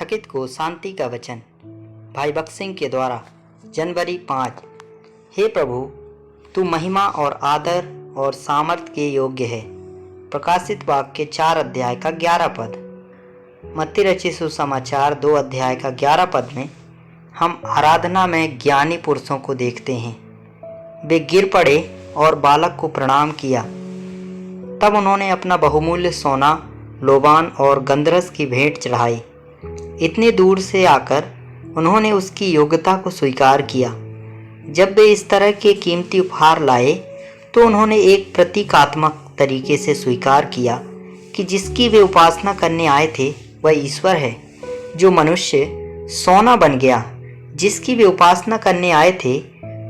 थकित को शांति का वचन। भाई भक्त सिंह के द्वारा जनवरी 5। हे प्रभु, तू महिमा और आदर और सामर्थ के योग्य है। प्रकाशित वाक्य 4 अध्याय का 11 पद। मत्ती रचित सुसमाचार 2 अध्याय का 11 पद में हम आराधना में ज्ञानी पुरुषों को देखते हैं। वे गिर पड़े और बालक को प्रणाम किया। तब उन्होंने अपना बहुमूल्य सोना, लोबान और गंधरस की भेंट चढ़ाई। इतनी दूर से आकर उन्होंने उसकी योग्यता को स्वीकार किया। जब वे इस तरह के कीमती उपहार लाए तो उन्होंने एक प्रतीकात्मक तरीके से स्वीकार किया कि जिसकी वे उपासना करने आए थे वह ईश्वर है। जो मनुष्य सोना बन गया, जिसकी वे उपासना करने आए थे,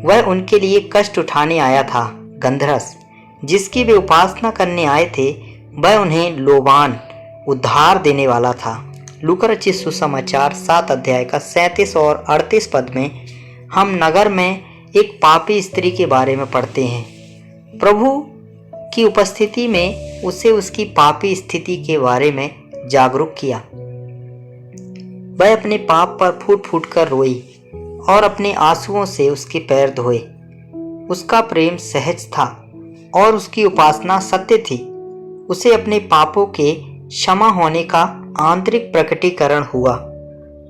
वह उनके लिए कष्ट उठाने आया था। गंधरस, जिसकी वे उपासना करने आए थे, वह उन्हें लोबान, उद्धार देने वाला था। लूका रचित सुसमाचार 7 अध्याय का 37 और 38 पद में हम नगर में एक पापी स्त्री के बारे में पढ़ते हैं। प्रभु की उपस्थिति में उसे उसकी पापी स्थिति के बारे में जागरूक किया। वह अपने पाप पर फूट फूट कर रोई और अपने आंसुओं से उसके पैर धोए। उसका प्रेम सहज था और उसकी उपासना सत्य थी। उसे अपने पापों के क्षमा होने का आंतरिक प्रकटीकरण हुआ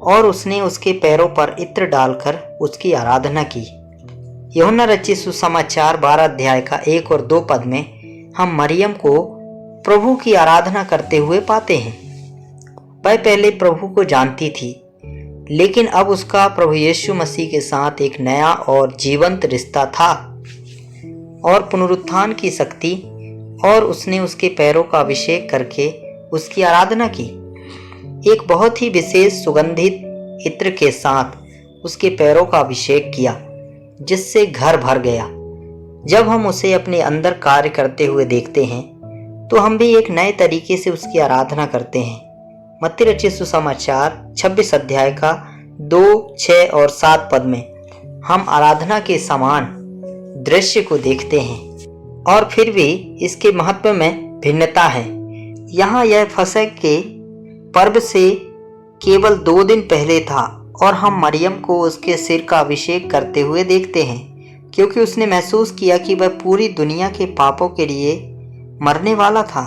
और उसने उसके पैरों पर इत्र डालकर उसकी आराधना की। यूहन्ना रचित सुसमाचार 12 अध्याय का 1 और 2 पद में हम मरियम को प्रभु की आराधना करते हुए पाते हैं। वह पहले प्रभु को जानती थी, लेकिन अब उसका प्रभु यीशु मसीह के साथ एक नया और जीवंत रिश्ता था और पुनरुत्थान की शक्ति, और उसने उसके पैरों का अभिषेक करके उसकी आराधना की। एक बहुत ही विशेष सुगंधित इत्र के साथ उसके पैरों का अभिषेक किया, जिससे घर भर गया। जब हम उसे अपने अंदर कार्य करते हुए देखते हैं तो हम भी एक नए तरीके से उसकी आराधना करते हैं। मत्ती रचित सुसमाचार 26 अध्याय का 2, 6 और 7 पद में हम आराधना के समान दृश्य को देखते हैं, और फिर भी इसके महत्व में भिन्नता है। यहाँ यह फसह के पर्व से केवल 2 दिन पहले था और हम मरियम को उसके सिर का अभिषेक करते हुए देखते हैं, क्योंकि उसने महसूस किया कि वह पूरी दुनिया के पापों के लिए मरने वाला था।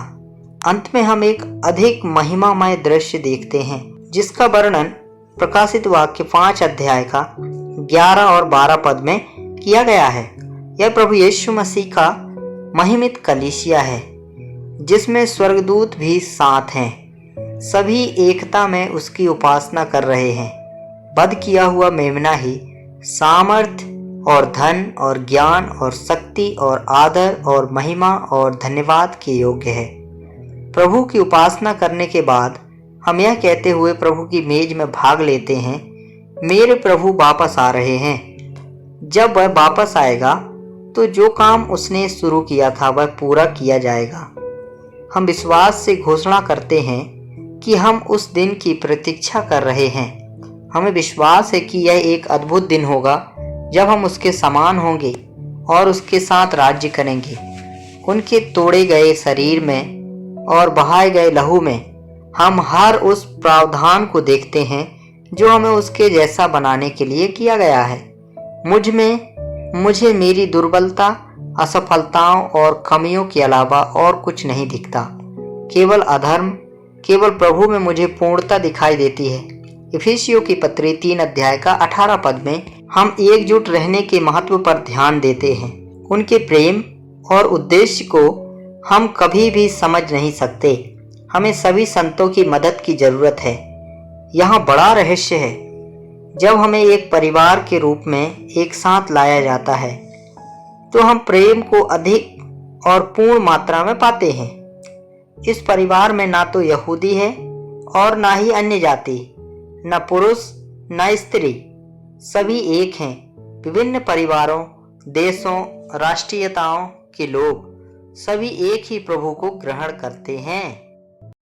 अंत में हम एक अधिक महिमामय दृश्य देखते हैं, जिसका वर्णन प्रकाशित वाक्य 5 अध्याय का 11 और 12 पद में किया गया है। यह प्रभु यीशु मसीह का महिमित कलीसिया है, जिसमें स्वर्गदूत भी साथ हैं। सभी एकता में उसकी उपासना कर रहे हैं। वध किया हुआ मेमना ही सामर्थ और धन और ज्ञान और शक्ति और आदर और महिमा और धन्यवाद के योग्य है। प्रभु की उपासना करने के बाद हम यह कहते हुए प्रभु की मेज में भाग लेते हैं, मेरे प्रभु वापस आ रहे हैं। जब वह वापस आएगा तो जो काम उसने शुरू किया था वह पूरा किया जाएगा। हम विश्वास से घोषणा करते हैं कि हम उस दिन की प्रतीक्षा कर रहे हैं। हमें विश्वास है कि यह एक अद्भुत दिन होगा जब हम उसके समान होंगे और उसके साथ राज्य करेंगे। उनके तोड़े गए शरीर में और बहाए गए लहू में हम हर उस प्रावधान को देखते हैं जो हमें उसके जैसा बनाने के लिए किया गया है। मुझे मेरी दुर्बलता, असफलताओं और कमियों के अलावा और कुछ नहीं दिखता। केवल अधर्म, केवल प्रभु में मुझे पूर्णता दिखाई देती है। इफिसियों की पत्री 3 अध्याय का 18 पद में हम एकजुट रहने के महत्व पर ध्यान देते हैं। उनके प्रेम और उद्देश्य को हम कभी भी समझ नहीं सकते। हमें सभी संतों की मदद की जरूरत है। यहाँ बड़ा रहस्य है। जब हमें एक परिवार के रूप में एक साथ लाया जाता है तो हम प्रेम को अधिक और पूर्ण मात्रा में पाते हैं। इस परिवार में ना तो यहूदी है और ना ही अन्य जाति, न पुरुष न स्त्री, सभी एक हैं। विभिन्न परिवारों, देशों, राष्ट्रीयताओं के लोग सभी एक ही प्रभु को ग्रहण करते हैं।